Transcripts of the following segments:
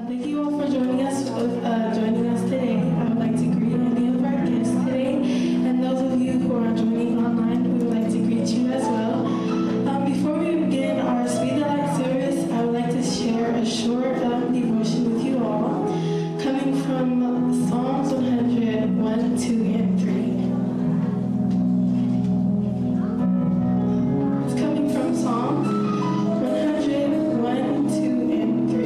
Thank you all for joining us today. I would like to greet any of our guests today, and those of you who are joining online, we would like to greet you as well. Before we begin our Speed the Light service, I would like to share a short devotion with you all, coming from Psalms 100, 1, 2, and 3. It's coming from Psalms 100, 1, 2, and 3.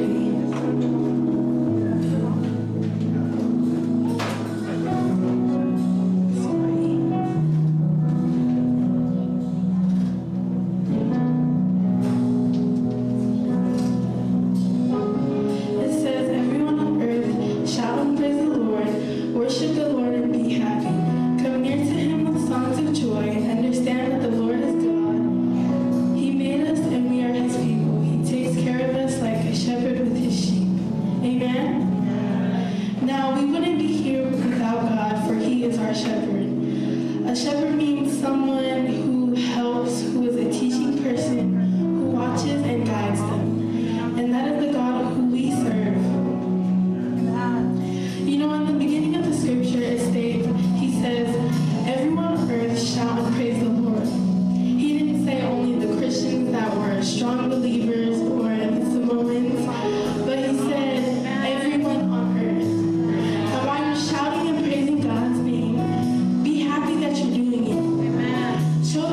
Worship the Lord and be happy. Come near to him with songs of joy. Understand that the Lord is God. He made us and we are his people. He takes care of us like a shepherd with his sheep. Amen? Now, we wouldn't be here without God, for he is our shepherd. A shepherd means someone who helps, who is a teaching person, who watches and guides them. And that is the God who we serve. You know, in the beginning of the scripture, it states, he says, everyone on earth shout and praise the Lord. He didn't say only the Christians that were strong believers or the Samoans, but he said everyone on earth. And while you're shouting and praising God's name, be happy that you're doing it. Amen. Show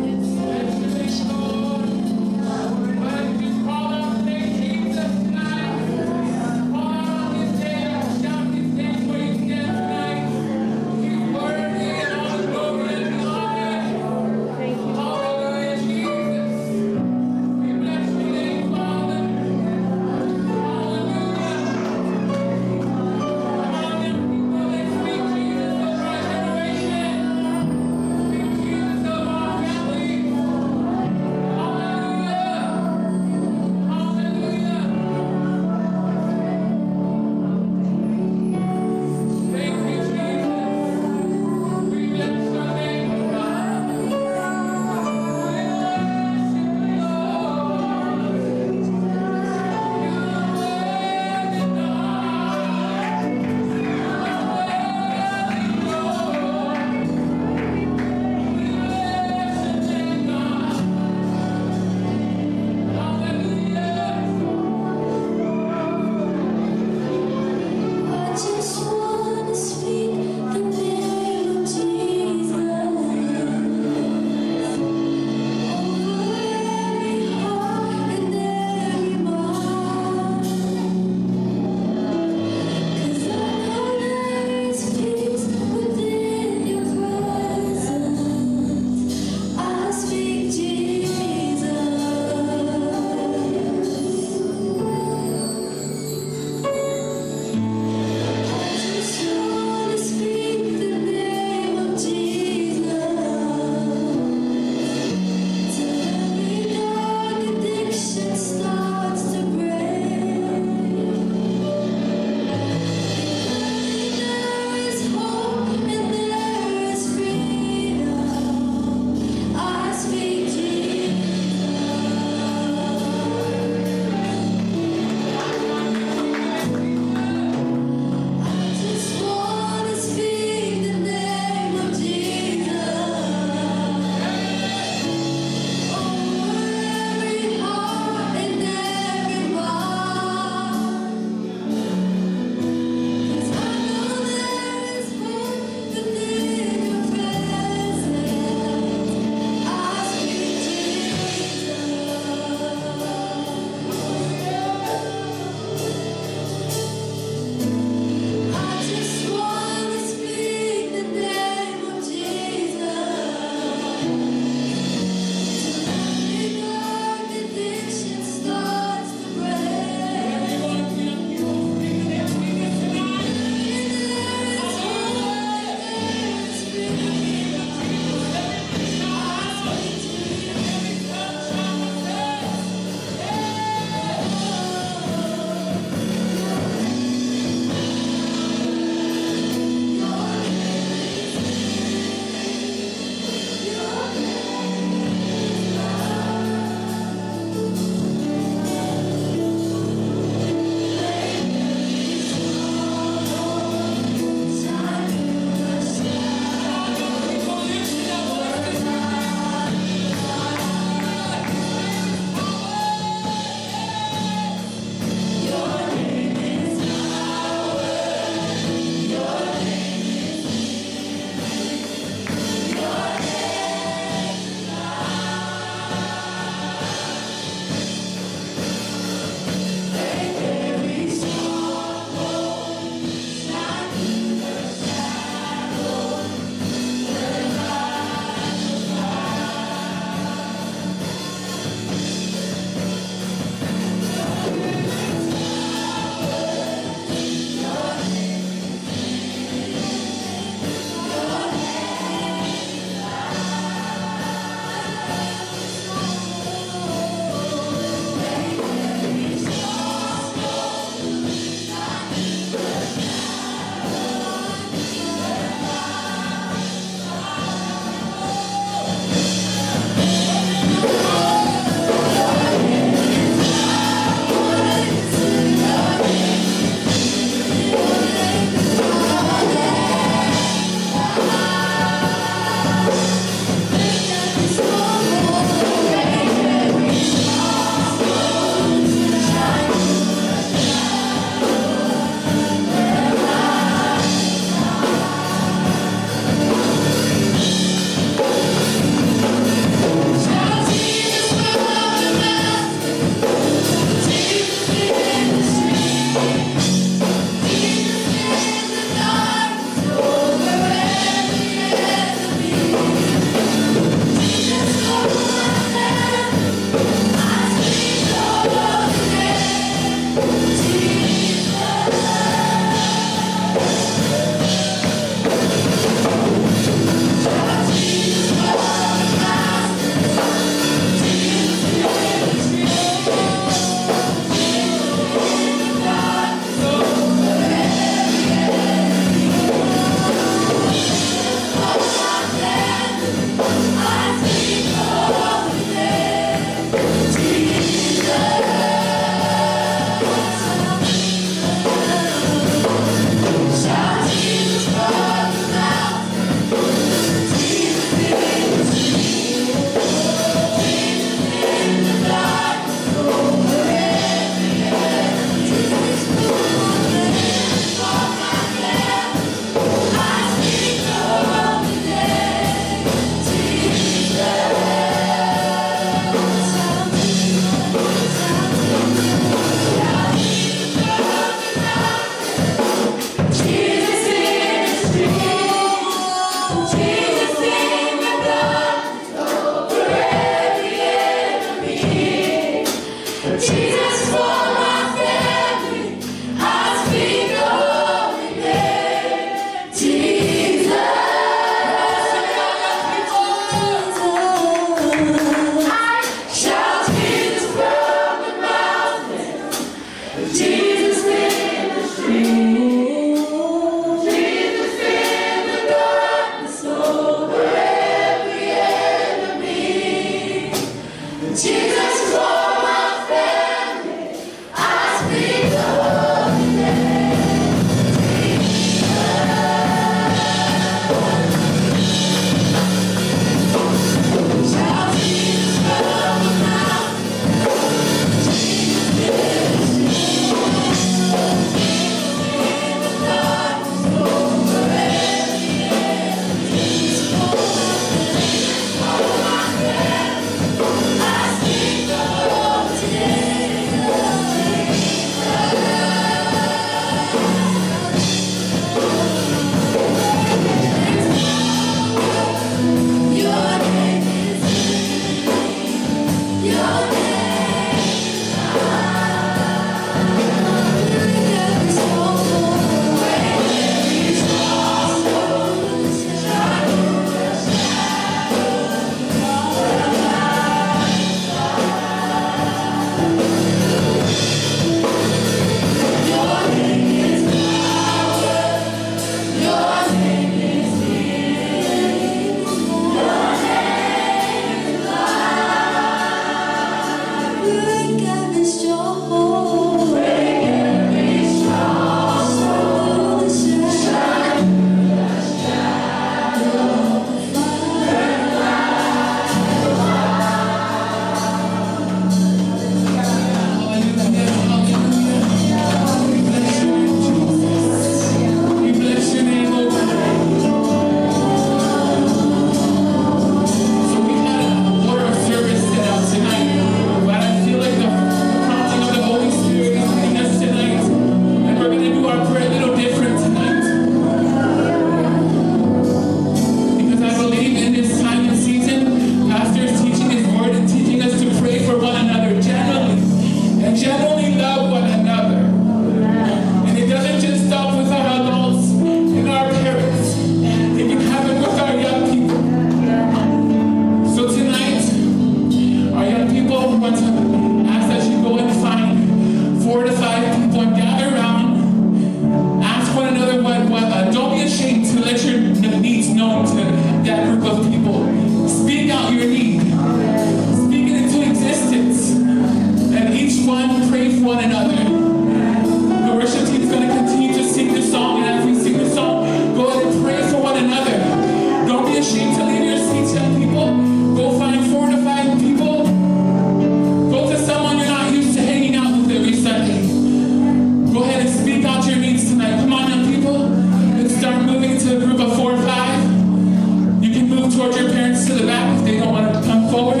a group of 4 or 5, you can move towards your parents to the back if they don't want to come forward.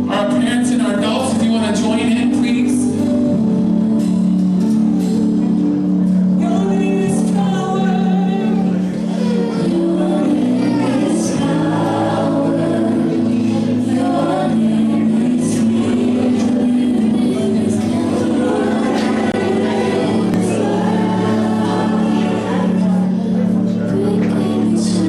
Our parents and our adults, if you want to join in, please. Quickly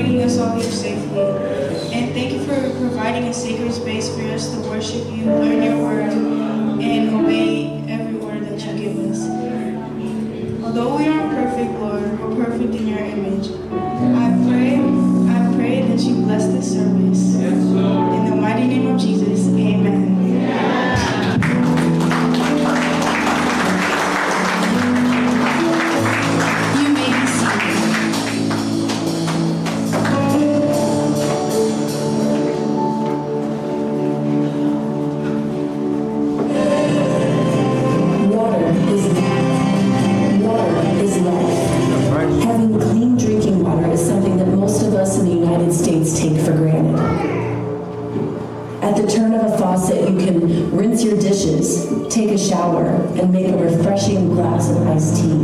bringing us all here safely. And thank you for providing a sacred space for us to worship you, learn your word, and obey every word that you give us. Although we aren't perfect, Lord, we're perfect in your image. I pray that you bless this service. In the mighty name of Jesus, amen. You may be seated. Water is life. Having clean drinking water is something that most of us in the United States take for granted. At the turn of a faucet, you can rinse your dishes, take a shower, and make a refreshing glass of iced tea.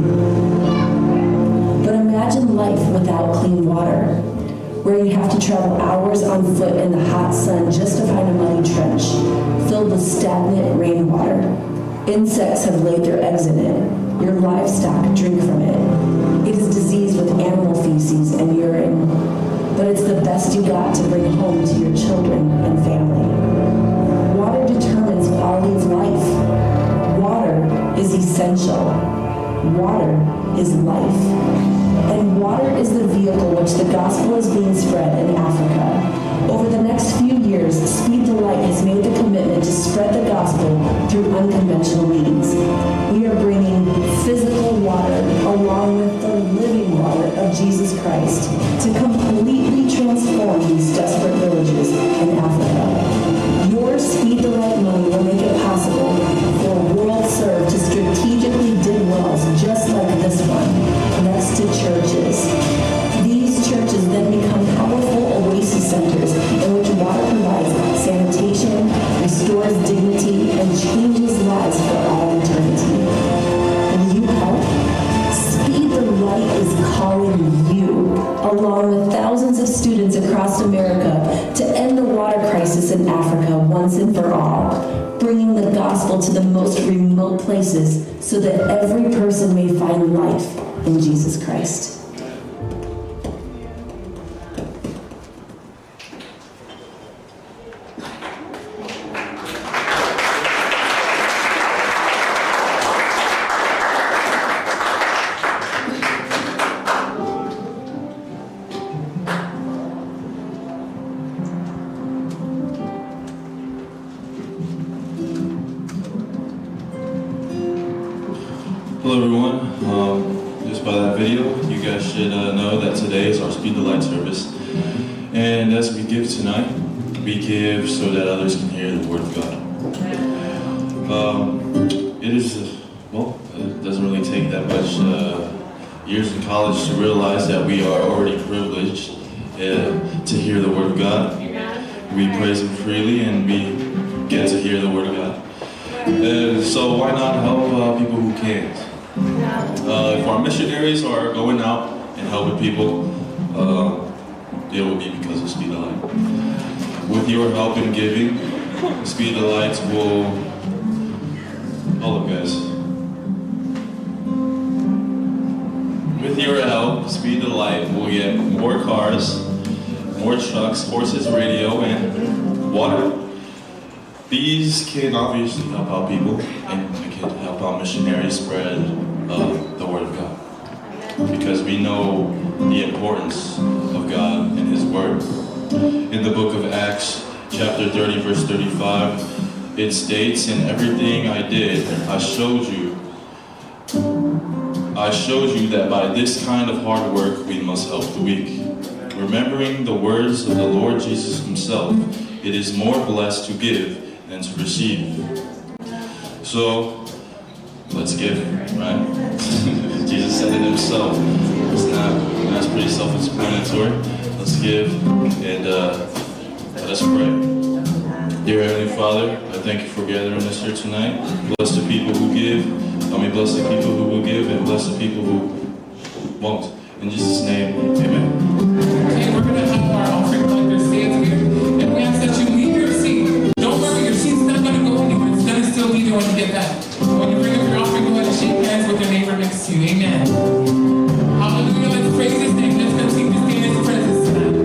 But imagine life without clean water, where you have to travel hours on foot in the hot sun just to find a muddy trench filled with stagnant rainwater. Insects have laid their eggs in it. Your livestock drink from it. It is diseased with animal feces and urine, but it's the best you got to bring home to your children and family. Water determines quality of life. Water is essential. Water is life. And water is the vehicle which the gospel is being spread in Africa. Over the next few years, Speed the Light has made the commitment to spread the gospel through unconventional means. We are bringing physical water along with the living water of Jesus Christ to completely transform these desperate villages in Africa. Your Speed the Light money will make it possible for World Serve to strategically dig wells just like this one next to churches. These churches then become powerful oasis centers in which water provides sanitation, restores dignity, and changes lives for all eternity. Will you help? Speed the Light is calling you, along with thousands of students across America, to end the water crisis in Africa once and for all, bringing the gospel to the most remote places so that every person may find life in Jesus Christ. Hello everyone, just by that video, you guys should know that today is our Speed the Light service. And as we give tonight, we give so that others can hear the Word of God. It doesn't really take that much years in college to realize that we are already privileged to hear the Word of God. We praise Him freely and we get to hear the Word of God. So why not help people who can't? If our missionaries are going out and helping people, it will be because of Speed the Light. With your help in giving, Speed the Light will, hold up guys. With your help, Speed the Light will get more cars, more trucks, horses, radio, and water. These can obviously help out people, and we can help out missionaries spread the Word of God. Because we know the importance of God and His Word. In the book of Acts, chapter 30, verse 35, it states, "In everything I did, I showed you that by this kind of hard work we must help the weak. Remembering the words of the Lord Jesus Himself, it is more blessed to give than to receive." So, let's give, right? Jesus said it Himself. That's pretty self-explanatory. Let's give and let us pray. Dear Heavenly Father, I thank you for gathering us here tonight. Bless the people who give. Bless the people who will give and bless the people who won't. In Jesus' name, amen. Okay, we're going to have our offering collectors stand here, and we ask that you leave your seat. Don't worry, your seat's not going to go anywhere. It's going to still be there when you get back. When you bring up your offering, go ahead and shake hands with your neighbor next to you. Amen. Hallelujah. Let's praise His name. Let's continue to stay in His presence tonight.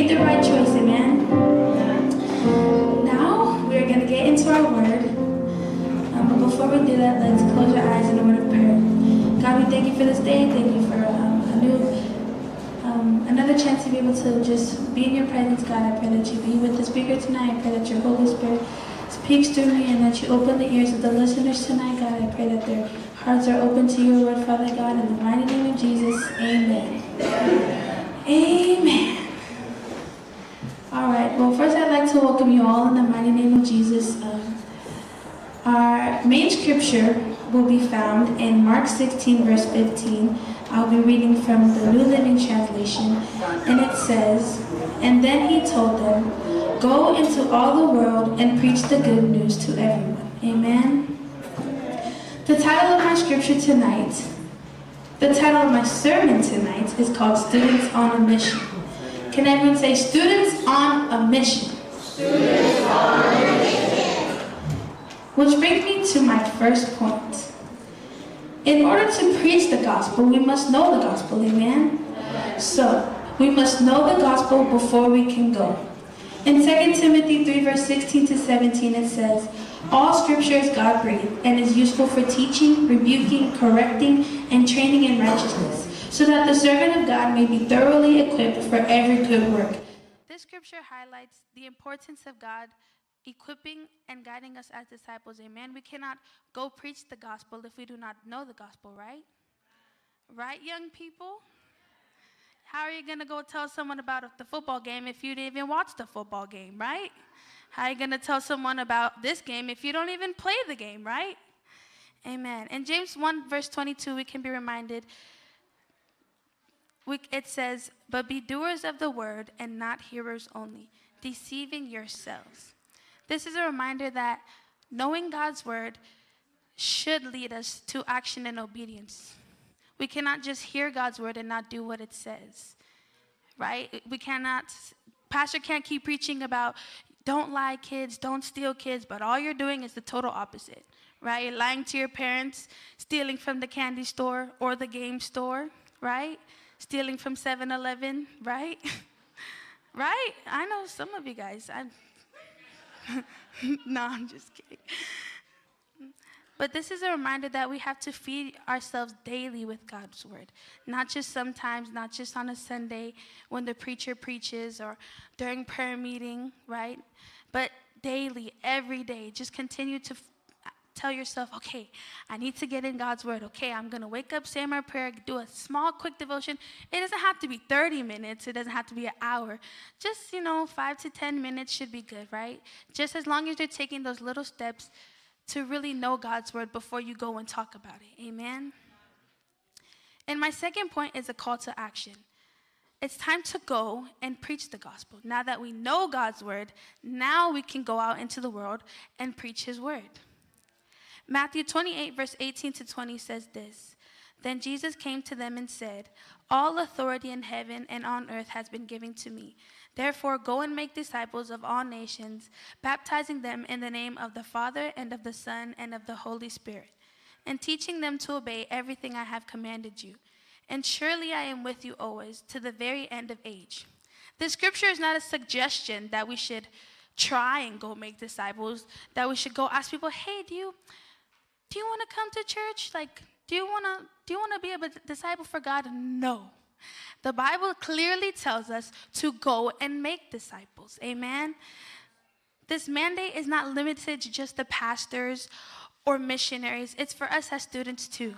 made the right choice, amen? Now, we're going to get into our word. But before we do that, let's close our eyes in a word of prayer. God, we thank you for this day. Thank you for another chance to be able to just be in your presence, God. I pray that you be with the speaker tonight. I pray that your Holy Spirit speaks through me and that you open the ears of the listeners tonight, God. I pray that their hearts are open to your word, Father God. In the mighty name of Jesus, amen. Amen. All right, well, first I'd like to welcome you all in the mighty name of Jesus. Our main scripture will be found in Mark 16, verse 15. I'll be reading from the New Living Translation, and it says, "And then he told them, 'Go into all the world and preach the good news to everyone.'" Amen. The title of my scripture tonight, the title of my sermon tonight is called Students on a Mission. Can everyone say Students on a Mission? Students on a Mission. Which brings me to my first point. In order to preach the gospel, we must know the gospel, amen? So, we must know the gospel before we can go. In 2 Timothy 3, verse 16 to 17, it says, "All scripture is God-breathed and is useful for teaching, rebuking, correcting, and training in righteousness, so that the servant of God may be thoroughly equipped for every good work." This scripture highlights the importance of God equipping and guiding us as disciples, amen? We cannot go preach the gospel if we do not know the gospel, right? Right, young people? How are you going to go tell someone about the football game if you didn't even watch the football game, right? How are you going to tell someone about this game if you don't even play the game, right? Amen. In James 1, verse 22, we can be reminded, it says, "But be doers of the word and not hearers only, deceiving yourselves." This is a reminder that knowing God's word should lead us to action and obedience. We cannot just hear God's word and not do what it says, right? Pastor can't keep preaching about don't lie, kids, don't steal, kids, but all you're doing is the total opposite, right? You're lying to your parents, stealing from the candy store or the game store, right? Stealing from 7-Eleven, right? Right? I know some of you guys. No, I'm just kidding. But this is a reminder that we have to feed ourselves daily with God's word. Not just sometimes, not just on a Sunday when the preacher preaches or during prayer meeting, right? But daily, every day, just continue to tell yourself, okay, I need to get in God's word. Okay, I'm going to wake up, say my prayer, do a small, quick devotion. It doesn't have to be 30 minutes. It doesn't have to be an hour. Just, 5 to 10 minutes should be good, right? Just as long as you're taking those little steps to really know God's word before you go and talk about it. Amen? And my second point is a call to action. It's time to go and preach the gospel. Now that we know God's word, now we can go out into the world and preach his word. Matthew 28, verse 18 to 20 says this, "Then Jesus came to them and said, 'All authority in heaven and on earth has been given to me. Therefore, go and make disciples of all nations, baptizing them in the name of the Father and of the Son and of the Holy Spirit, and teaching them to obey everything I have commanded you. And surely I am with you always to the very end of age.'" This scripture is not a suggestion that we should try and go make disciples, that we should go ask people, "Hey, do you want to come to church? Do you want to be a disciple for God?" No. The Bible clearly tells us to go and make disciples. Amen. This mandate is not limited to just the pastors or missionaries. It's for us as students too.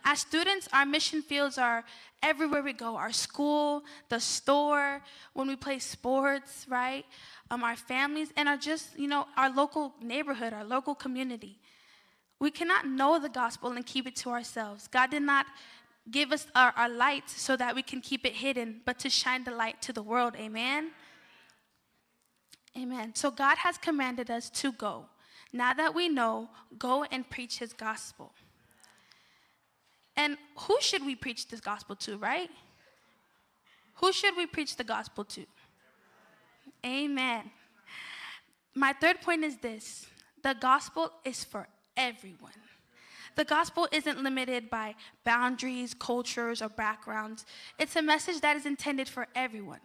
As students, our mission fields are everywhere we go. Our school, the store, when we play sports, right? Our families, and our local neighborhood, our local community. We cannot know the gospel and keep it to ourselves. God did not give us our light so that we can keep it hidden, but to shine the light to the world. Amen? Amen. So God has commanded us to go. Now that we know, go and preach his gospel. And who should we preach this gospel to, right? Who should we preach the gospel to? Amen. My third point is this. The gospel is for everyone. The gospel isn't limited by boundaries, cultures, or backgrounds. It's a message that is intended for everyone.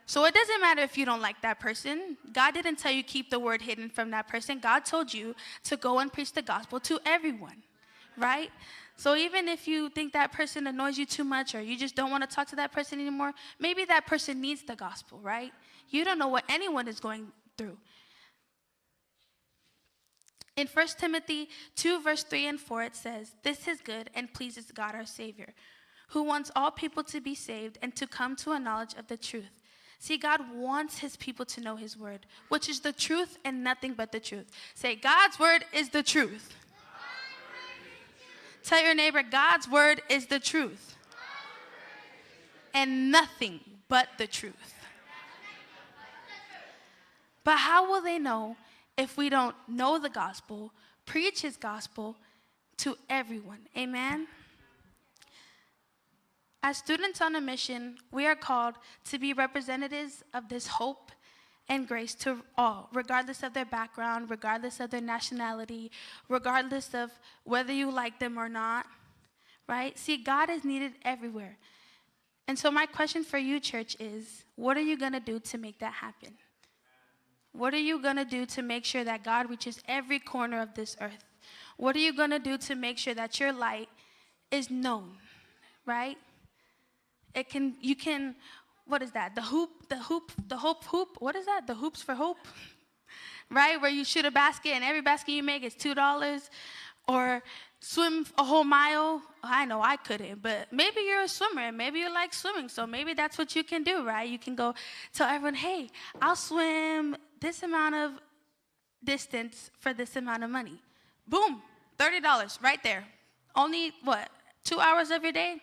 So it doesn't matter if you don't like that person. God didn't tell you keep the word hidden from that person. God told you to go and preach the gospel to everyone, right? So even if you think that person annoys you too much or you just don't want to talk to that person anymore, maybe that person needs the gospel, right? You don't know what anyone is going through. In 1 Timothy 2, verse 3 and 4, it says, "This is good and pleases God our Savior, who wants all people to be saved and to come to a knowledge of the truth." See, God wants his people to know his word, which is the truth and nothing but the truth. Say, God's word is the truth. Tell your neighbor, God's word is the truth. And nothing but the truth. But how will they know if we don't know the gospel, preach his gospel to everyone? Amen? As students on a mission, we are called to be representatives of this hope and grace to all, regardless of their background, regardless of their nationality, regardless of whether you like them or not, right? See, God is needed everywhere. And so my question for you, church, is what are you going to do to make that happen? What are you going to do to make sure that God reaches every corner of this earth? What are you going to do to make sure that your light is known, right? You can, what is that? The hope hoop, what is that? The hoops for hope, right? Where you shoot a basket and every basket you make is $2, or swim a whole mile. I know I couldn't, but maybe you're a swimmer and maybe you like swimming, so maybe that's what you can do, right? You can go tell everyone, hey, I'll swim this amount of distance for this amount of money. Boom, $30 right there. Only, 2 hours of your day?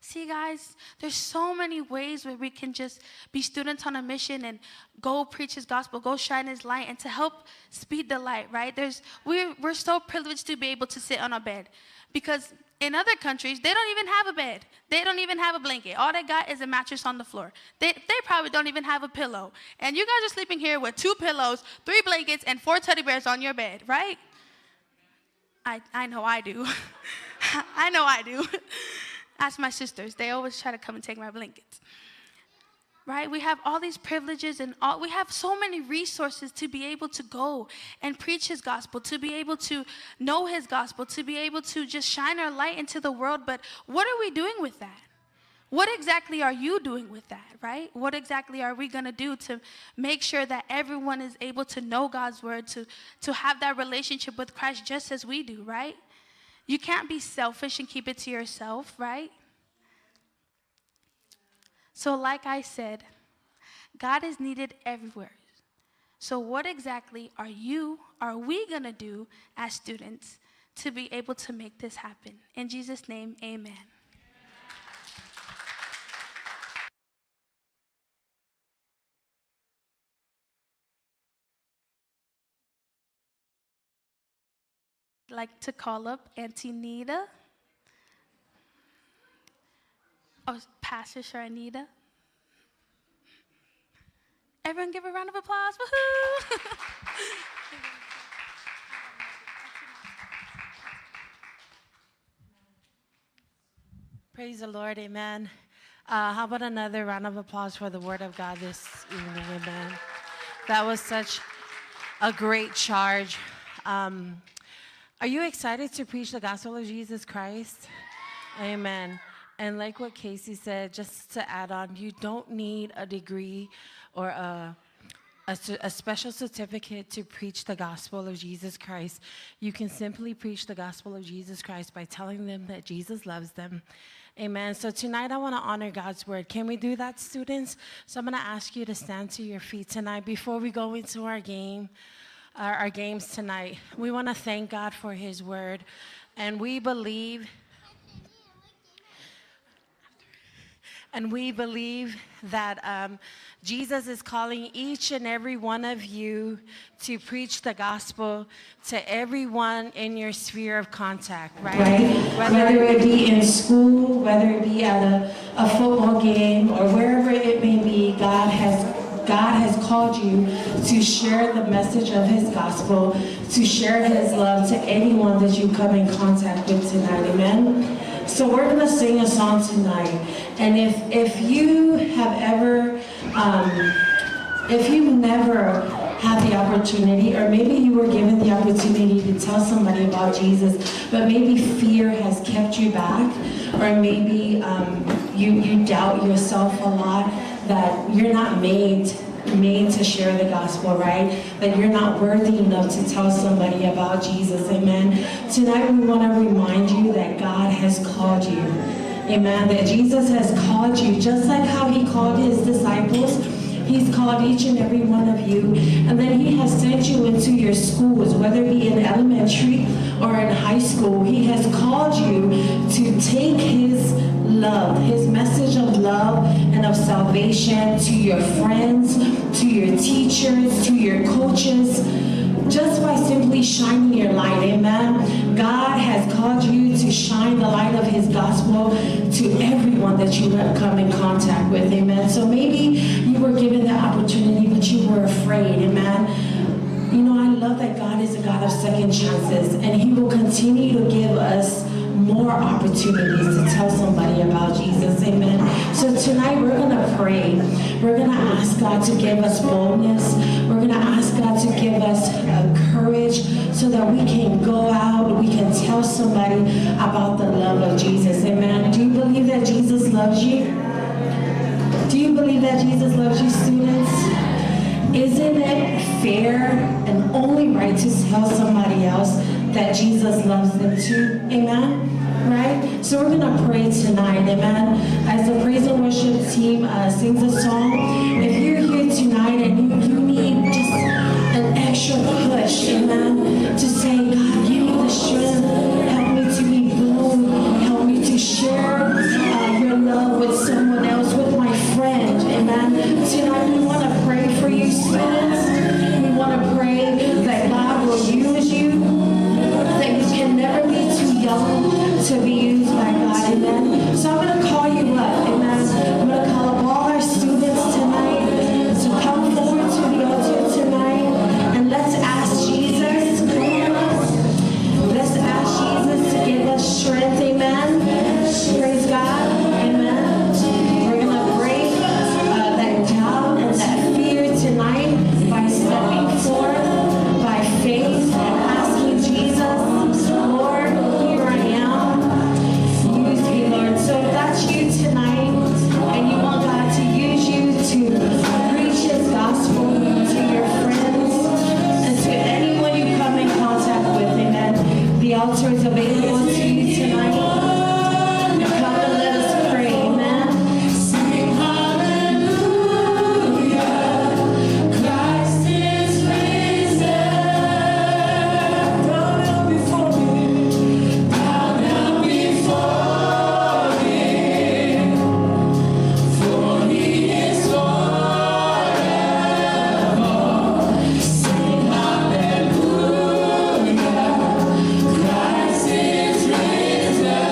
See, guys, there's so many ways where we can just be students on a mission and go preach his gospel, go shine his light, and to help speed the light, right? We're so privileged to be able to sit on a bed, because in other countries, they don't even have a bed. They don't even have a blanket. All they got is a mattress on the floor. They probably don't even have a pillow. And you guys are sleeping here with 2 pillows, 3 blankets, and 4 teddy bears on your bed, right? I know I do. I know I do. Ask my sisters. They always try to come and take my blankets. Right? We have all these privileges and we have so many resources to be able to go and preach his gospel, to be able to know his gospel, to be able to just shine our light into the world. But what are we doing with that? What exactly are you doing with that, right? What exactly are we going to do to make sure that everyone is able to know God's word, to have that relationship with Christ just as we do, right? You can't be selfish and keep it to yourself, right? So like I said, God is needed everywhere. So what exactly are we going to do as students to be able to make this happen? In Jesus' name, amen. I'd like to call up Auntie Nita. Pastor Sharnita. Everyone give a round of applause. Woohoo! Praise the Lord, amen. How about another round of applause for the word of God this evening, amen. That was such a great charge. Are you excited to preach the gospel of Jesus Christ? Amen. And like what Casey said, just to add on, you don't need a degree or a special certificate to preach the gospel of Jesus Christ. You can simply preach the gospel of Jesus Christ by telling them that Jesus loves them. Amen. So tonight I want to honor God's word. Can we do that, students? So I'm going to ask you to stand to your feet tonight before we go into our games tonight. We want to thank God for his word. And we believe that Jesus is calling each and every one of you to preach the gospel to everyone in your sphere of contact, right? Whether it be in school, whether it be at a football game, or wherever it may be, God has called you to share the message of his gospel, to share his love to anyone that you come in contact with tonight, amen? So we're going to sing a song tonight, and if you have ever If you've never had the opportunity, or maybe you were given the opportunity to tell somebody about Jesus, but maybe fear has kept you back, or maybe you doubt yourself a lot, that you're not made to share the gospel, right? That you're not worthy enough to tell somebody about Jesus, amen? Tonight we want to remind you that God has called you, amen? That Jesus has called you, just like how he called his disciples. He's called each and every one of you, and then he has sent you into your schools, whether it be in elementary or in high school. He has called you to take his love, his message of love and of salvation to your friends, to your teachers, to your coaches, just by simply shining your light, amen? God has called you to shine the light of his gospel to everyone that you have come in contact with, amen? So maybe you were given the opportunity, but you were afraid, amen? You know, I love that God is a God of second chances, and he will continue to give us more opportunities to tell somebody about Jesus, amen? So tonight we're going to pray. We're going to ask God to give us boldness. We're going to ask God to give us courage so that we can go out, we can tell somebody about the love of Jesus, amen? Do you believe that Jesus loves you? Do you believe that Jesus loves you, students? Isn't it fair and only right to tell somebody else that Jesus loves them too? Amen? Right? So we're going to pray tonight, amen? As the praise and worship team sings a song, if you're here tonight and you need just an extra push, amen, to say, God, give me the strength, help me to be bold, help me to share your love with someone else, with my friend, amen? Tonight we want to pray for you, students. We want to pray that God will use you, that you can never be too young to be used by God, amen? So I'm going to call you up, amen? I'm going to call up all our students tonight to come forward to the altar tonight, and let's ask Jesus, come on, let's ask Jesus to give us strength, amen? Praise God, amen? We're going to break that doubt and that fear tonight by stepping forth by faith and asking Jesus, Lord, here I am. Use me, Lord. So if that's you tonight and you want God to use you to preach his gospel to your friends and to anyone you come in contact with, amen, the altar is available to you tonight. Come and let us pray, amen. Sing hallelujah, Christ is risen. Bow down before him, bow down before him, for he is forever. Sing hallelujah, Christ is risen.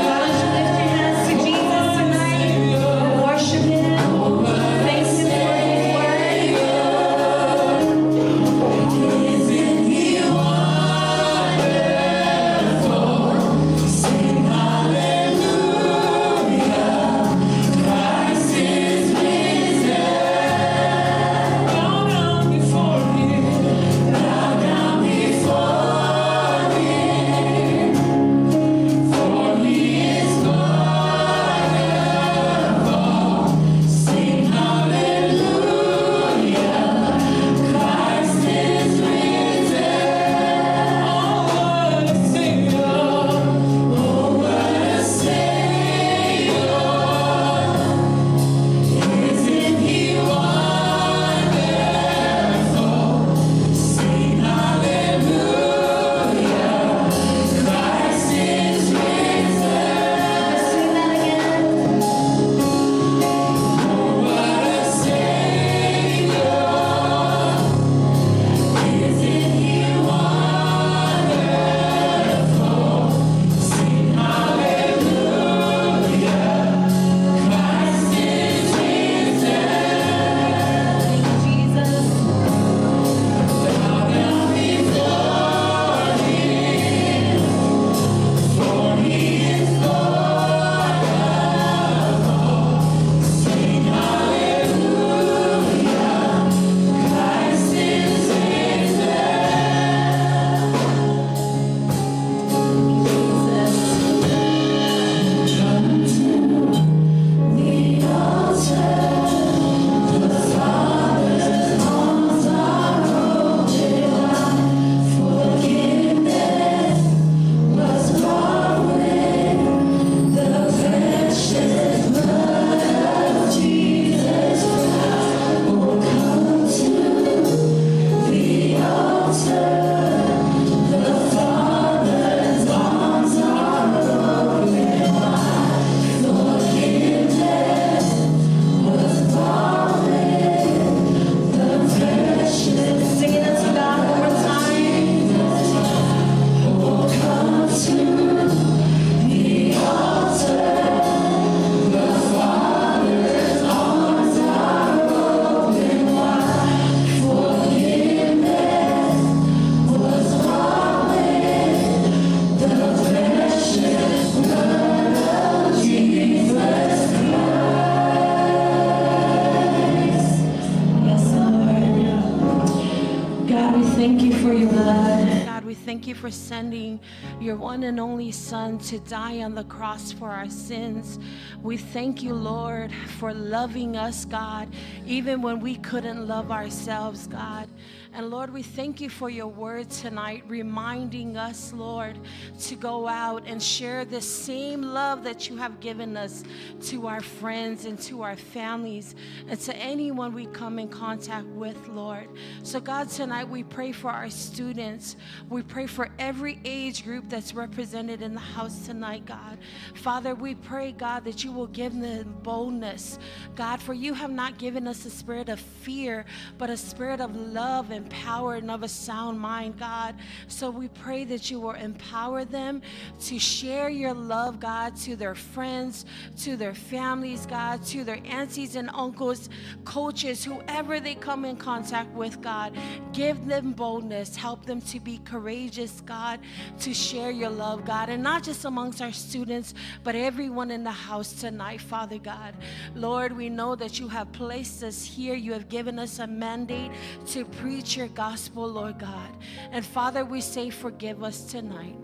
thank you for sending your one and only Son to die on the cross for our sins. We thank you, Lord, for loving us, God, even when we couldn't love ourselves, God. And Lord, we thank you for your word tonight, reminding us, Lord, to go out and share the same love that you have given us to our friends and to our families and to anyone we come in contact with, Lord. So God, tonight we pray for our students. We pray for every age group that's represented in the house tonight, God. Father, we pray, God, that you will give them boldness, God, for you have not given us a spirit of fear, but a spirit of love and power and of a sound mind, God. So we pray that you will empower them to share your love, God, to their friends, to their families, God, to their aunties and uncles, coaches, whoever they come in contact with, God. Give them boldness. Help them to be courageous, God, to share your love, God, and not just amongst our students, but everyone in the house tonight, Father God. Lord, we know that you have placed us here. You have given us a mandate to preach your gospel, Lord God. And Father, we say forgive us tonight.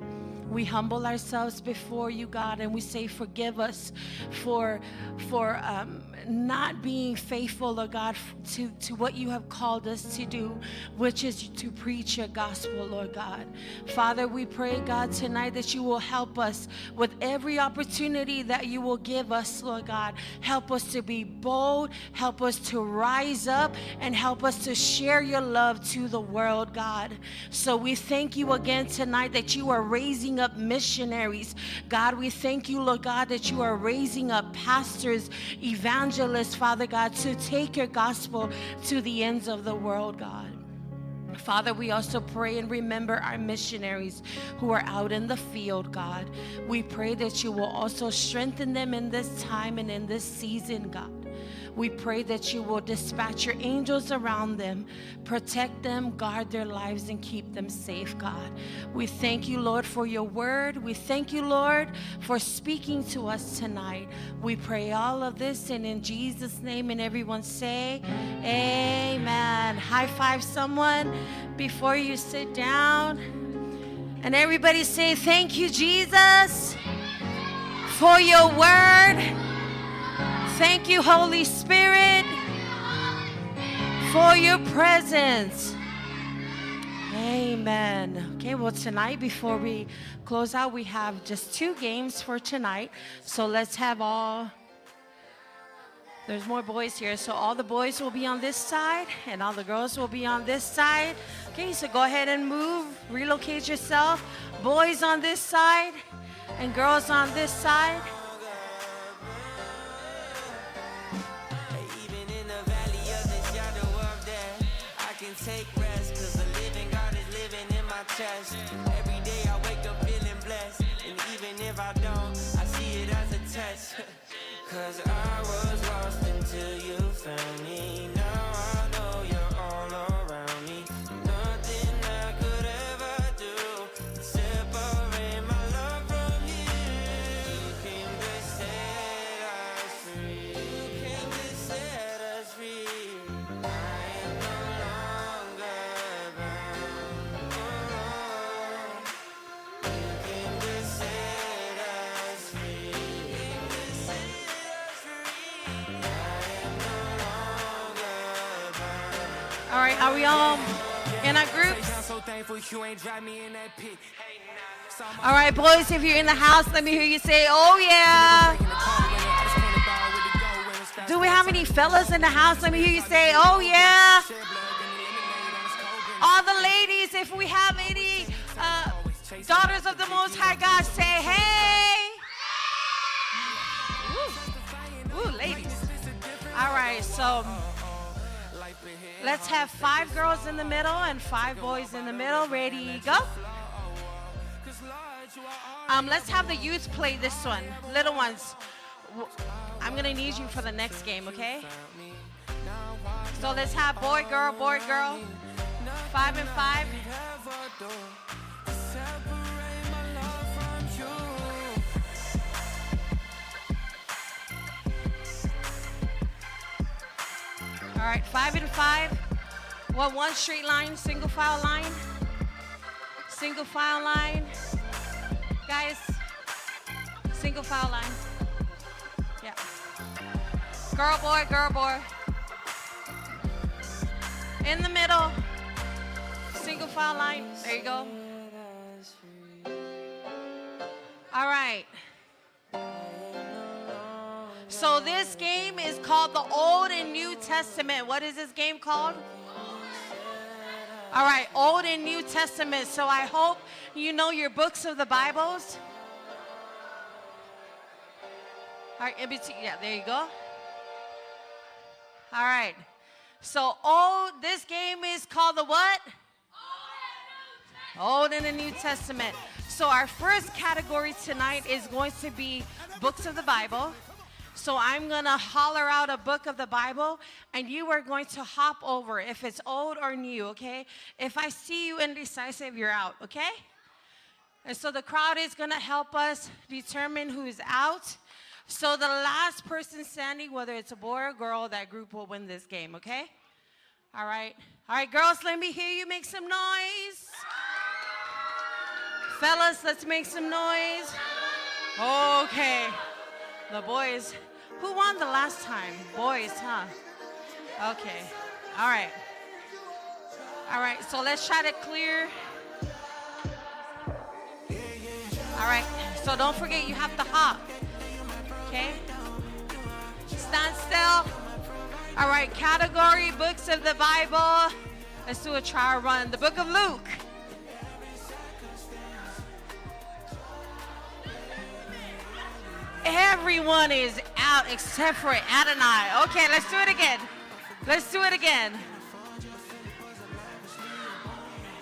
We humble ourselves before you, God, and we say forgive us for not being faithful, Lord God, to what you have called us to do, which is to preach your gospel, Lord God. Father, we pray, God, tonight that you will help us with every opportunity that you will give us, Lord God. Help us to be bold, help us to rise up, and help us to share your love to the world, God. So we thank you again tonight that you are raising up missionaries. God, we thank you, Lord God, that you are raising up pastors, evangelists, Father God, to take your gospel to the ends of the world, God. Father, we also pray and remember our missionaries who are out in the field, God. We pray that you will also strengthen them in this time and in this season, God. We pray that you will dispatch your angels around them, protect them, guard their lives, and keep them safe, God. We thank you, Lord, for your word. We thank you, Lord, for speaking to us tonight. We pray all of this, and in Jesus' name, and everyone say, amen. High five someone before you sit down. And everybody say, thank you, Jesus, for your word. Thank you, Holy Spirit, for your presence. Amen. Okay, well, tonight, before we close out, we have just 2 games for tonight. So let's have there's more boys here. So all the boys will be on this side, and all the girls will be on this side. Okay, so go ahead and move, relocate yourself. Boys on this side, and girls on this side. Take rest, cause the living God is living in my chest. Every day I wake up feeling blessed, and even if I don't, I see it as a test. Cause I was lost until you found me. Now I know you're all around me. Nothing I could ever do separate my love from you. You came to set us free. You came to set us free. All right, are we all in our groups? All right, boys, if you're in the house, let me hear you say, oh yeah. Do we have any fellas in the house? Let me hear you say, oh yeah. All the ladies, if we have any daughters of the Most High God, say, hey. Ooh, ladies. All right, so let's have 5 girls in the middle and 5 boys in the middle. Ready, go. Let's have the youth play this one. Little ones, I'm going to need you for the next game, okay? So let's have boy, girl, 5 and 5. All right, 5 and 5. What, one straight line, single file line? Single file line. Guys, single file line. Yeah. Girl, boy, girl, boy. In the middle. Single file line. There you go. All right. So this game is called the Old and New Testament. What is this game called? All right, Old and New Testament. So I hope you know your books of the Bibles. All right, in between, yeah, there you go. All right. So this game is called the what? Old and the New Testament. So our first category tonight is going to be books of the Bible. So I'm going to holler out a book of the Bible, and you are going to hop over if it's old or new, okay? If I see you indecisive, you're out, okay? And so the crowd is going to help us determine who is out. So the last person standing, whether it's a boy or girl, that group will win this game, okay? All right. All right, girls, let me hear you make some noise. Fellas, let's make some noise. Okay. The boys. Who won the last time? Boys, huh? Okay. All right. All right, so let's try to clear. All right, so don't forget you have to hop. Okay? Stand still. All right, category, books of the Bible. Let's do a trial run. The book of Luke. Everyone is out except for Adonai. Okay, let's do it again. Let's do it again.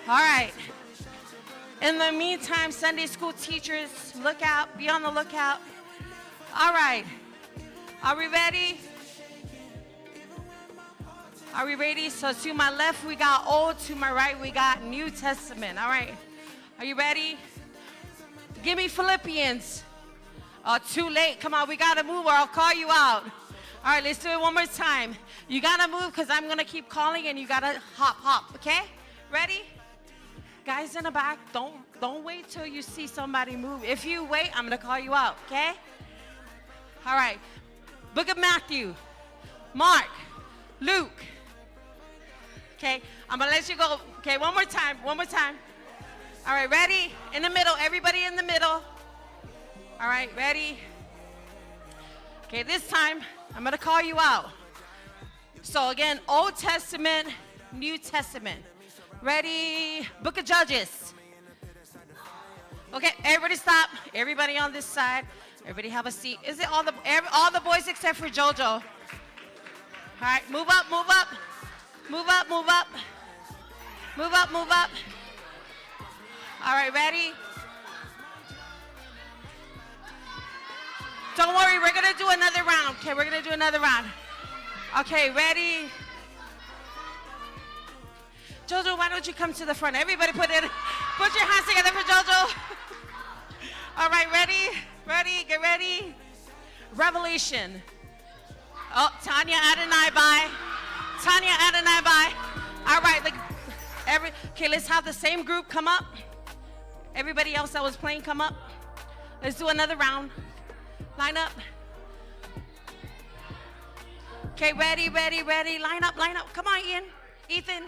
All right. In the meantime, Sunday school teachers, look out. Be on the lookout. All right. Are we ready? Are we ready? So to my left, we got Old. To my right, we got New Testament. All right. Are you ready? Give me Philippians. Oh, too late. Come on, we got to move or I'll call you out. All right, let's do it one more time. You got to move because I'm going to keep calling and you got to hop, okay? Ready? Guys in the back, don't wait till you see somebody move. If you wait, I'm going to call you out, okay? All right. Book of Matthew, Mark, Luke. Okay, I'm going to let you go. Okay, one more time, one more time. All right, ready? In the middle, everybody in the middle. All right, ready? Okay, this time, I'm going to call you out. So again, Old Testament, New Testament. Ready? Book of Judges. Okay, everybody stop. Everybody on this side. Everybody have a seat. Is it all the boys except for JoJo? All right, move up, move up. Move up, move up. Move up, move up. All right, ready? Don't worry, we're going to do another round. Okay, we're going to do another round. Okay, ready? JoJo, why don't you come to the front? Everybody put your hands together for JoJo. All right, ready? Ready? Get ready. Revelation. Oh, Tanya Adonai, bye. Tanya Adonai, bye. All right, okay, let's have the same group come up. Everybody else that was playing, come up. Let's do another round. Line up. Okay, ready, ready, ready. Line up, line up. Come on, Ian. Ethan.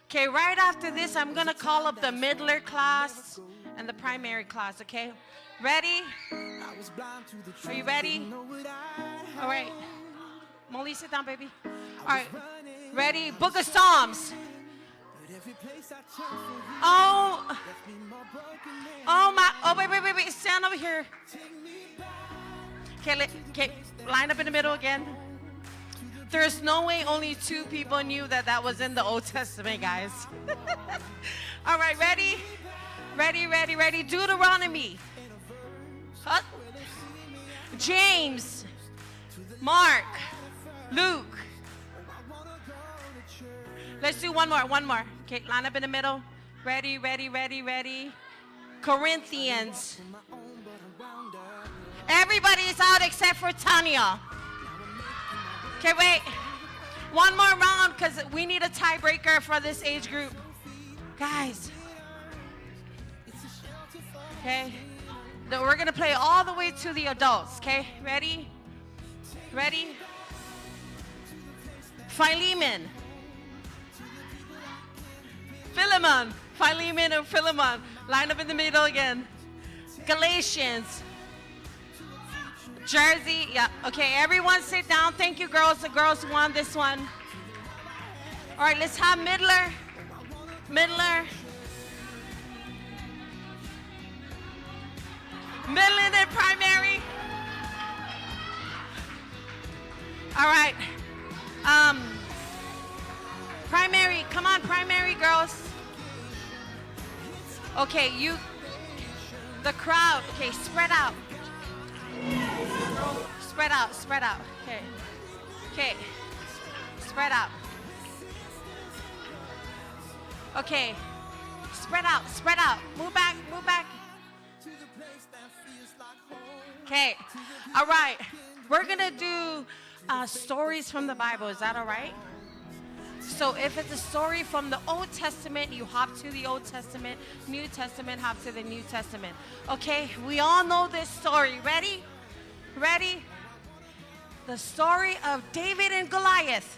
Okay, right after this, I'm going to call up the middler class and the primary class, okay? Ready? Are you ready? All right. Molly, sit down, baby. All right. Ready? Book of Psalms. Oh my, wait, stand over here. Okay, line up in the middle again. There's no way only 2 people knew that was in the Old Testament, guys. All right, ready? Ready, ready, ready. Deuteronomy. James. Mark. Luke. Let's do one more. Okay, line up in the middle. Ready, ready, ready, ready. Corinthians. Everybody is out except for Tanya. Okay, wait. One more round because we need a tiebreaker for this age group. Guys. Okay. Then we're going to play all the way to the adults. Okay. Ready? Ready? Philemon. Philemon. Philemon or Philemon. Line up in the middle again. Galatians. Jersey. Yeah. Okay, everyone sit down. Thank you, girls. The girls won this one. All right, let's have Midler. Midler. Midland and primary. All right. Primary. Come on, primary girls. Okay, you. The crowd. Okay, spread out. Spread out, spread out. Okay. Okay. Spread out. Okay. Spread out, spread out. Move back, move back. Okay. All right. We're going to do stories from the Bible. Is that all right? So if it's a story from the Old Testament, you hop to the Old Testament. New Testament, hop to the New Testament. Okay. We all know this story. Ready? Ready? The story of David and Goliath.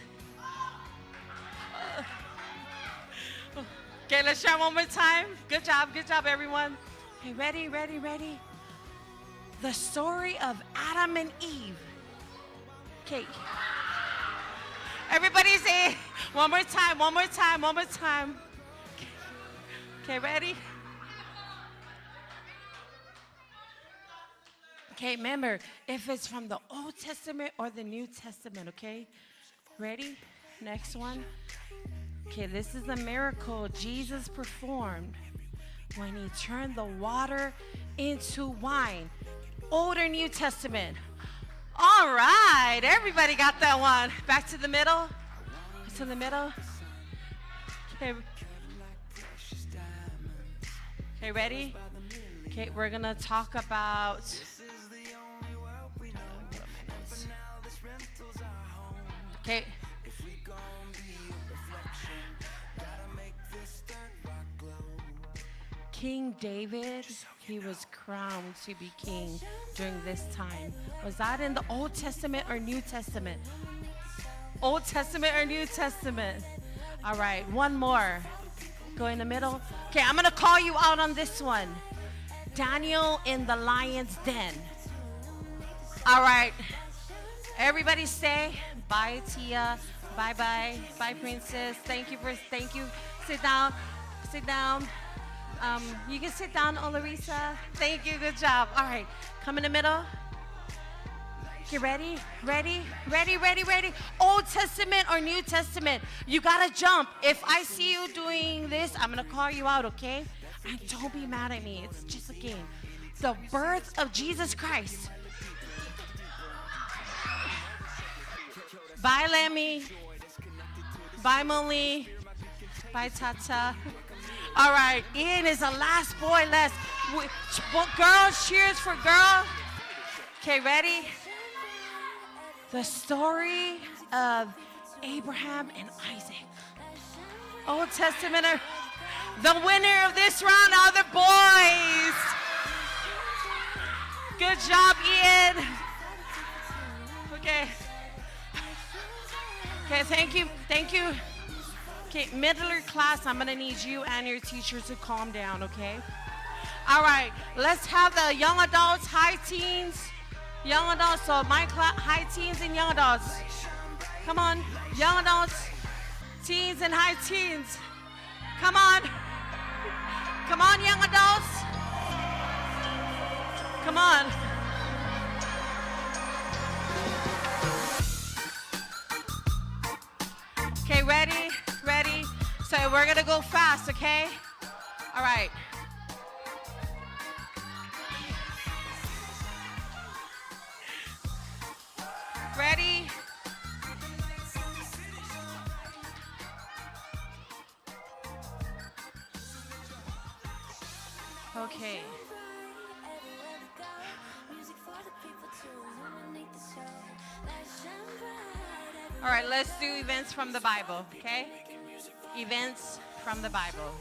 Okay, let's try one more time. Good job, everyone. Okay, ready, ready, ready. The story of Adam and Eve. Okay. Everybody say one more time, one more time, one more time. Okay, ready? Okay, remember, if it's from the Old Testament or the New Testament, okay? Ready? Next one. Okay, this is the miracle Jesus performed when he turned the water into wine. Old or New Testament? All right, everybody got that one. Back to the middle. To the middle. Okay. Okay, ready? Okay, we're gonna talk about. Okay. King David, he was crowned to be king during this time. Was that in the Old Testament or New Testament? Old Testament or New Testament? All right, one more. Go in the middle. Okay, I'm gonna call you out on this one. Daniel in the lion's den. All right. Everybody say bye, Tia. Bye, bye, bye, princess. Thank you. Sit down. Sit down. You can sit down, Olarisa. Thank you. Good job. All right. Come in the middle. You ready? Ready? Ready? Ready? Ready? Old Testament or New Testament? You gotta jump. If I see you doing this, I'm gonna call you out. Okay? And don't be mad at me. It's just a game. The birth of Jesus Christ. Bye, Lemmy. Bye, Molly. Bye, Tata. All right, Ian is the last boy left. Girls, cheers for girl. Okay, ready? The story of Abraham and Isaac. Old Testament. The winner of this round are the boys. Good job, Ian. Okay. Okay, thank you. Okay, middle class, I'm gonna need you and your teachers to calm down, okay? All right, let's have the young adults, high teens, young adults. So my class, high teens and young adults. Come on, young adults, teens and high teens. Come on. Come on, young adults. Come on. Okay, ready? Ready? So we're gonna go fast, okay? All right. Ready? Okay. All right, let's do events from the Bible, okay? Events from the Bible.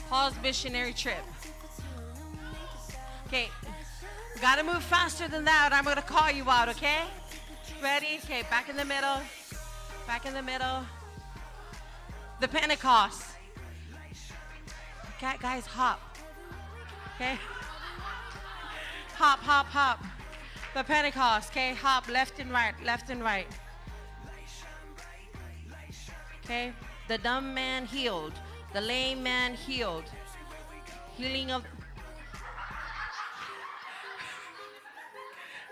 Paul's missionary trip. Okay, gotta move faster than that. I'm gonna call you out, okay? Ready? Okay, back in the middle. Back in the middle. The Pentecost. Okay, guys, hop. Okay? Hop, hop, hop. The Pentecost, okay? Hop left and right, left and right. Okay? The dumb man healed. The lame man healed. Healing of...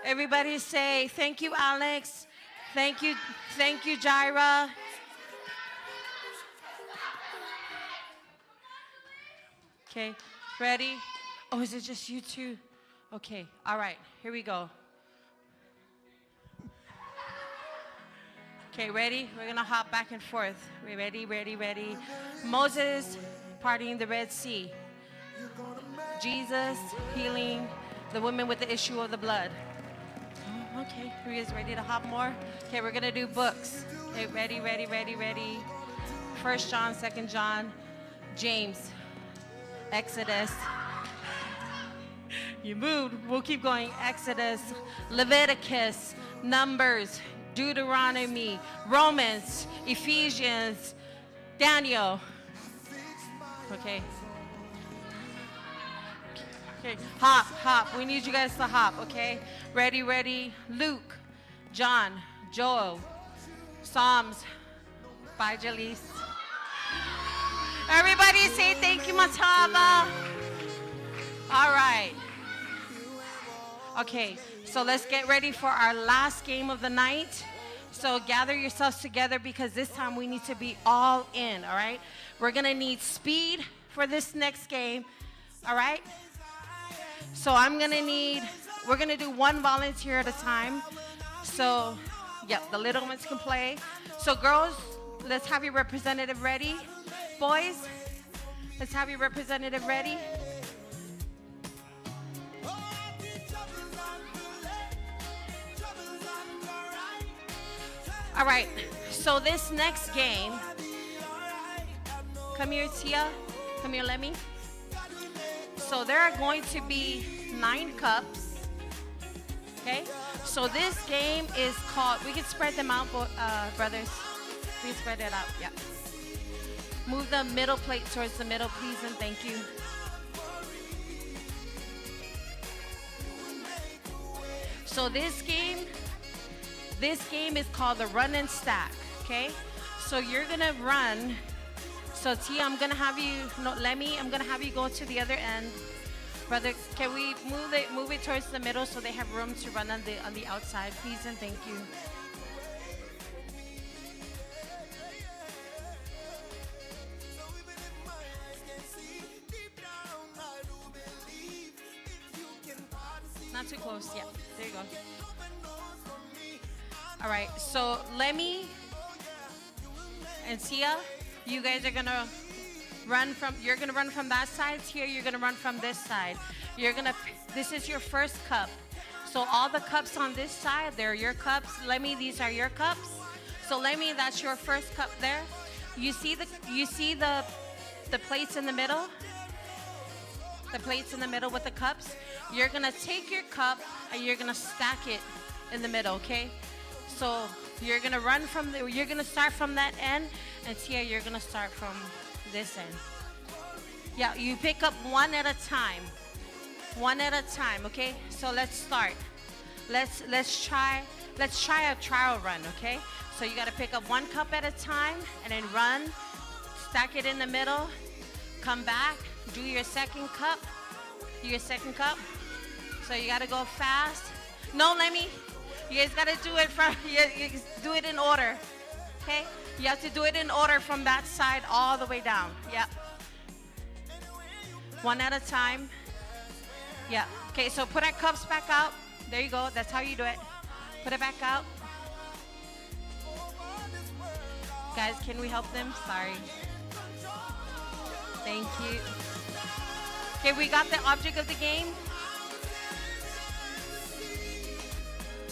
Everybody say, thank you, Alex. Thank you, Jaira. Okay, ready? Oh, is it just you two? Okay, all right, here we go. Okay, ready? We're gonna hop back and forth. We ready, ready, ready. Moses parting the Red Sea. Jesus healing the woman with the issue of the blood. Okay, who is ready to hop more? Okay, we're gonna do books. Okay, ready, ready, ready, ready. 1 John, 2 John, James, Exodus. You moved, we'll keep going. Exodus, Leviticus, Numbers, Deuteronomy, Romans, Ephesians, Daniel. Okay. Okay, hop, hop. We need you guys to hop, okay? Ready, ready. Luke, John, Joel, Psalms. Bye, Jaleese. Everybody say thank you, Matava. All right. Okay, so let's get ready for our last game of the night. So gather yourselves together because this time we need to be all in, all right? We're going to need speed for this next game, all right? So we're going to do one volunteer at a time. So, yep, the little ones can play. So girls, let's have your representative ready. Boys, let's have your representative ready. All right, so this next game, come here, Tia. Come here, let me. So there are going to be 9 cups, okay? So this game is called, we can spread them out, brothers. We can spread it out, yeah. Move the middle plate towards the middle, please, and thank you. So this game is called the run and stack, okay? So you're gonna run. So Tia, I'm gonna have you, no, Lemmy, I'm gonna have you go to the other end. Brother, can we move it towards the middle so they have room to run on the outside, please, and thank you. Not too close, yeah, there you go. All right, so Lemmy and Tia, you guys are gonna you're gonna run from that side. Tia, you're gonna run from this side. This is your first cup. So all the cups on this side, they're your cups. Lemmy, these are your cups. So Lemmy, that's your first cup there. You see the plates in the middle? The plates in the middle with the cups? You're gonna take your cup and you're gonna stack it in the middle, okay? So you're gonna you're gonna start from that end, and Tia, you're gonna start from this end. Yeah, you pick up one at a time. One at a time, okay? So let's start. Let's try a trial run, okay? So you gotta pick up one cup at a time and then run, stack it in the middle, come back, do your second cup. So you gotta go fast. No, Lemmy. You guys gotta do it you do it in order, okay? You have to do it in order from that side all the way down. Yep. One at a time. Yeah. Okay, so put our cups back out. There you go. That's how you do it. Put it back out. Guys, can we help them? Sorry. Thank you. Okay, we got the object of the game.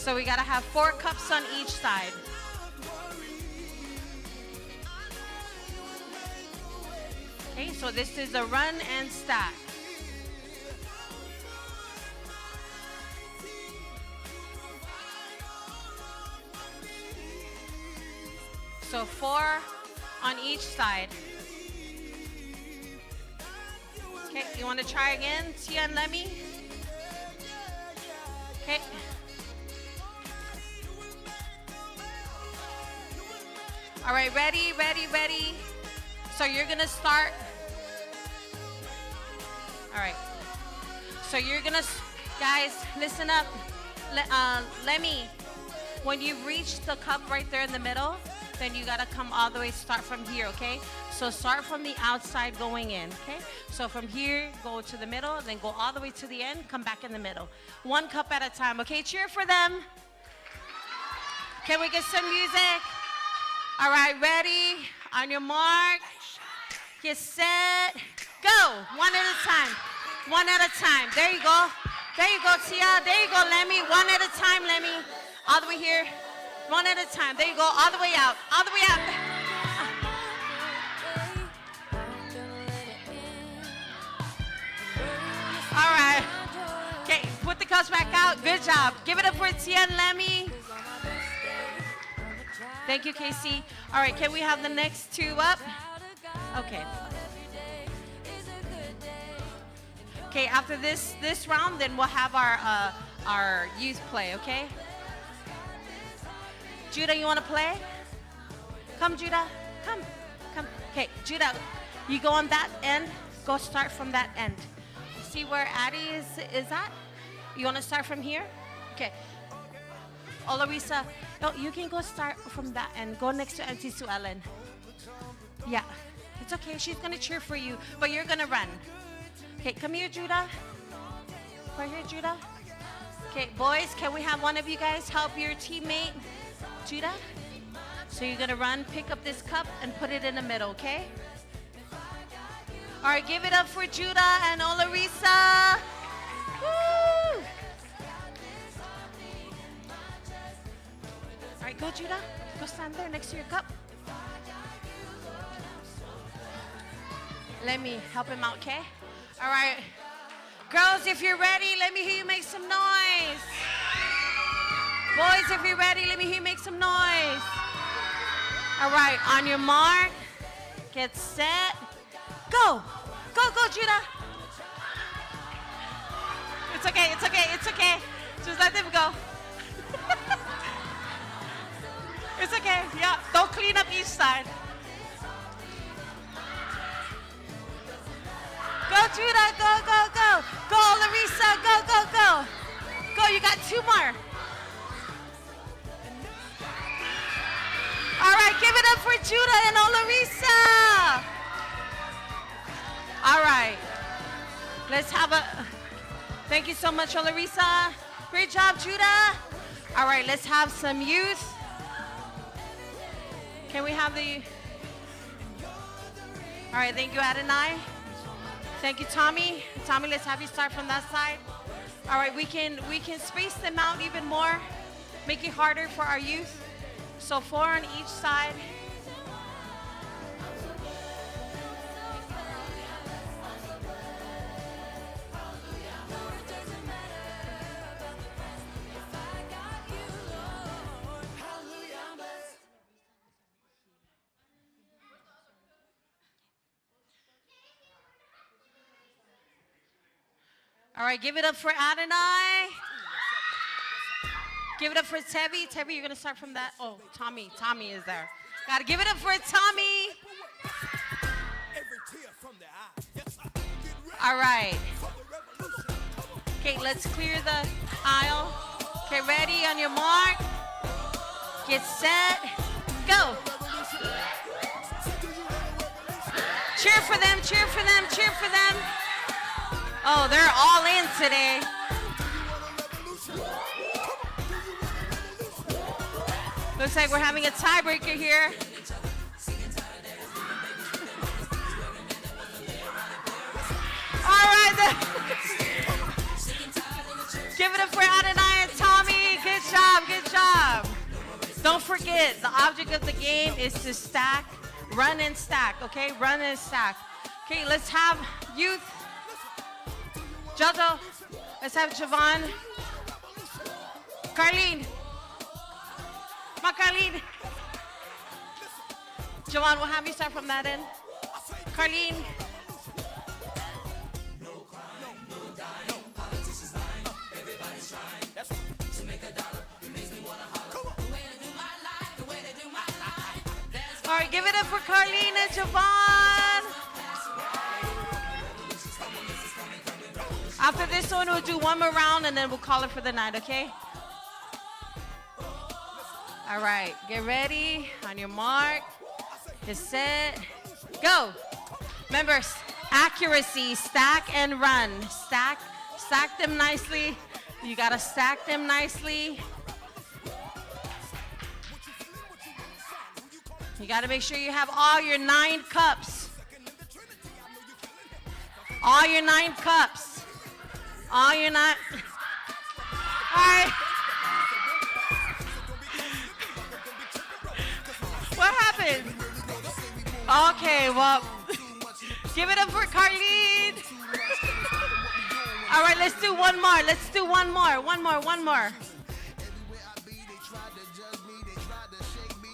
So we got to have 4 cups on each side. Okay, so this is a run and stack. So 4 on each side. Okay, you want to try again, Tia and Lemmy? Okay. All right, ready, ready, ready. So you're gonna start. All right. So you're gonna, guys, listen up. Lemmy, when you reach the cup right there in the middle, then you gotta come all the way, start from here, okay? So start from the outside going in, okay? So from here, go to the middle, then go all the way to the end, come back in the middle. 1 cup at a time, okay? Cheer for them. Can we get some music? All right, ready? On your mark, get set, go. 1 at a time, 1 at a time. There you go. There you go, Tia. There you go, Lemmy. 1 at a time, Lemmy. All the way here. 1 at a time. There you go. All the way out. All the way out. All right. Okay, put the cups back out. Good job. Give it up for Tia and Lemmy. Thank you, Casey. All right, can we have the next 2 up? Okay. Okay, after this round, then we'll have our youth play, okay? Judah, you want to play? Come, Judah. Come. Okay, Judah, you go on that end. Go start from that end. See where Addie is at? You want to start from here? Okay. Olarisa, no, you can go start from that end. Go next to Auntie Sue Ellen. Yeah, it's okay. She's going to cheer for you, but you're going to run. Okay, come here, Judah. Right here, Judah. Okay, boys, can we have one of you guys help your teammate, Judah? So you're going to run, pick up this cup, and put it in the middle, okay? All right, give it up for Judah and Olarisa. Woo! All right, go, Judah. Go stand there next to your cup. Let me help him out, okay? All right. Girls, if you're ready, let me hear you make some noise. Boys, if you're ready, let me hear you make some noise. All right, on your mark, get set, go. Go, go, Judah. It's okay, it's okay, it's okay. Just let them go. It's okay, yeah. Don't clean up each side. Go, Judah, go, go, go. Go, Larissa, go, go, go. Go, you got 2 more. All right, give it up for Judah and Olarisa. All right, let's have a, thank you so much, Olarisa. Great job, Judah. All right, let's have some youth. Can we have the, all right, thank you, Adonai. Thank you, Tommy. Tommy, let's have you start from that side. All right, we can space them out even more, make it harder for our youth. So 4 on each side. All right, give it up for Adonai. Give it up for Tevi. Tevi, you're going to start from that. Oh, Tommy. Tommy is there. Got to give it up for Tommy. All right. Okay, let's clear the aisle. Okay, ready on your mark. Get set. Go. Cheer for them, cheer for them, cheer for them. Oh, they're all in today. Looks like we're having a tiebreaker here. All right, give it up for Adonai and Tommy. Good job. Don't forget, the object of the game is to stack, run and stack, okay? Run and stack. Okay, let's have youth. Jojo, let's have Javon. Carlene. Come on, Carlene. Javon, we'll have you start from that end. Carlene. All right, give it up for Carlene and Javon. After this one, we'll do one more round and then we'll call it for the night, okay? All right, get ready. On your mark, get set, go. Remember, accuracy, stack and run. Stack them nicely. You gotta stack them nicely. You gotta make sure you have all your 9 cups. All your 9 cups. All your 9. All right. What happened? Okay, well, give it up for Carlene. All right, let's do one more. Let's do one more. One more.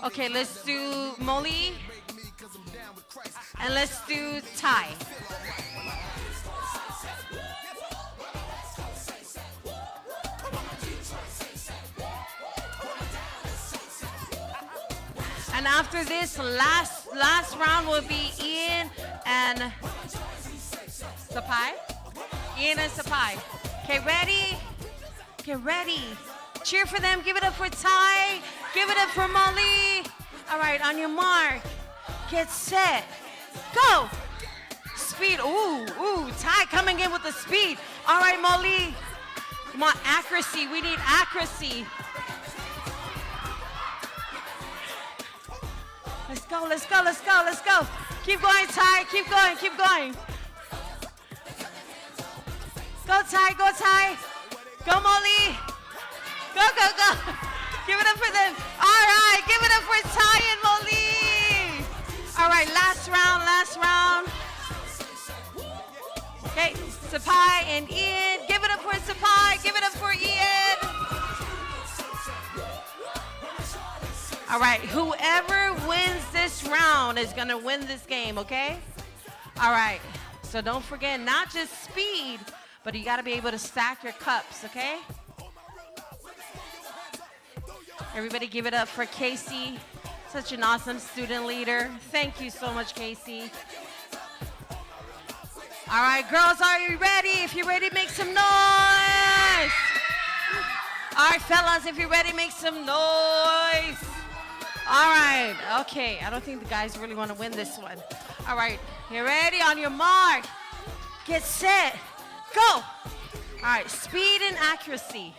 Okay, let's do Molly. And let's do Ty. And after this, last round will be Ian and Sapai. Ian and Sapai. Okay, ready? Get ready. Cheer for them. Give it up for Ty. Give it up for Molly. All right, on your mark. Get set. Go. Speed. Ooh, Ty coming in with the speed. All right, Molly. Come on, accuracy. We need accuracy. Let's go. Keep going, Ty. Keep going. Go, Ty. Go, Molly. Go. Give it up for them. All right, give it up for Ty and Molly. All right, last round. Okay, Sapai and Ian. Give it up for Sapai. Give it up for Ian. All right, whoever wins this round is gonna win this game, okay? All right, so don't forget, not just speed, but you gotta be able to stack your cups, okay? Everybody give it up for Casey, such an awesome student leader. Thank you so much, Casey. All right, girls, are you ready? If you're ready, make some noise. All right, fellas, if you're ready, make some noise. All right, okay. I don't think the guys really want to win this one. All right, you ready? On your mark, get set, go. All right, speed and accuracy.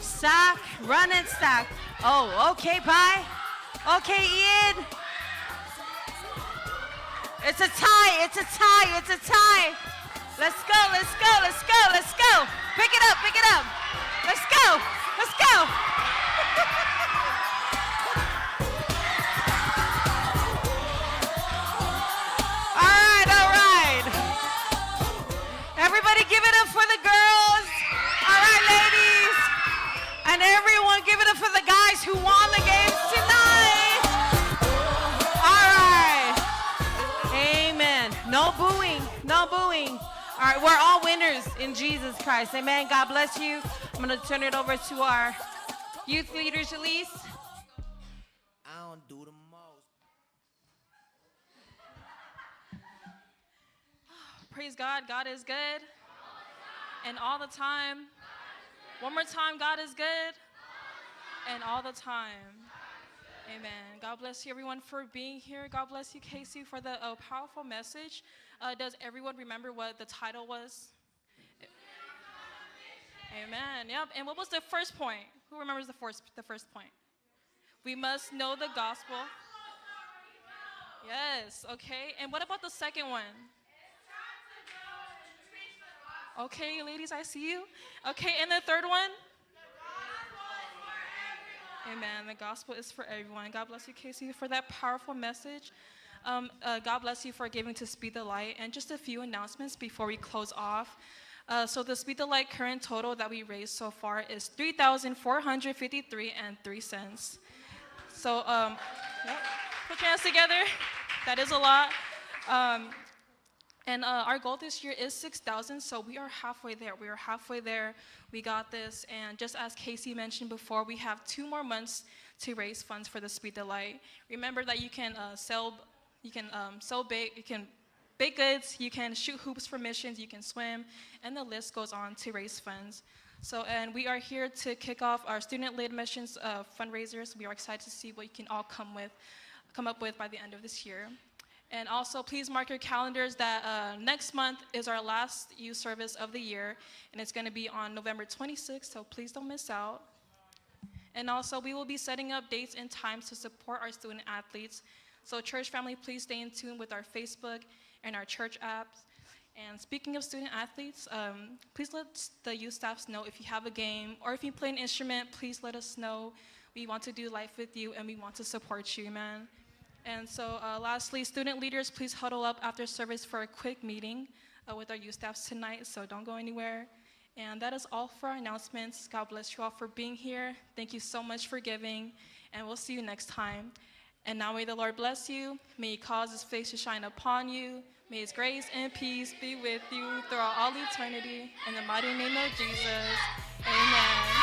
Stack, run and stack. Oh, okay, bye. Okay, Ian. It's a tie. Let's go. Pick it up. Let's go. All right. Everybody give it up for the girls. All right, ladies. And everyone give it up for the guys who won the games tonight. All right. Amen. No booing. All right, we're all winners in Jesus Christ. Amen. God bless you. I'm going to turn it over to our youth leaders, Elise. I don't do the most. Praise God. God is good. And all the time. One more time, God is good. And all the time. Amen. God bless you, everyone, for being here. God bless you, Casey, for the powerful message. Does everyone remember what the title was? Amen. Yep. And what was the first point? Who remembers the first point? We must know the gospel. Yes. Okay. And what about the second one? Okay, ladies, I see you. Okay, and the third one? Amen. The gospel is for everyone. God bless you, Casey, for that powerful message. God bless you for giving to Speed the Light. And just a few announcements before we close off. So the Speed the Light current total that we raised so far is $3,453.03. So yep. Put your hands together. That is a lot. And our goal this year is 6,000, so we are halfway there. We are halfway there. We got this. And just as Casey mentioned before, we have 2 more months to raise funds for the Speed the Light. Remember that you can sell bait, you can bake goods, you can shoot hoops for missions, you can swim, and the list goes on to raise funds. So, and we are here to kick off our student-led missions fundraisers. We are excited to see what you can all come up with by the end of this year. And also, please mark your calendars that next month is our last youth service of the year, and it's going to be on November 26th, so please don't miss out. And also, we will be setting up dates and times to support our student athletes. So church family, please stay in tune with our Facebook and our church apps. And speaking of student athletes, please let the youth staffs know if you have a game or if you play an instrument, please let us know. We want to do life with you, and we want to support you, man. And so lastly, student leaders, please huddle up after service for a quick meeting with our youth staffs tonight, so don't go anywhere. And that is all for our announcements. God bless you all for being here. Thank you so much for giving, and we'll see you next time. And now may the Lord bless you. May he cause his face to shine upon you. May his grace and peace be with you throughout all eternity. In the mighty name of Jesus, amen.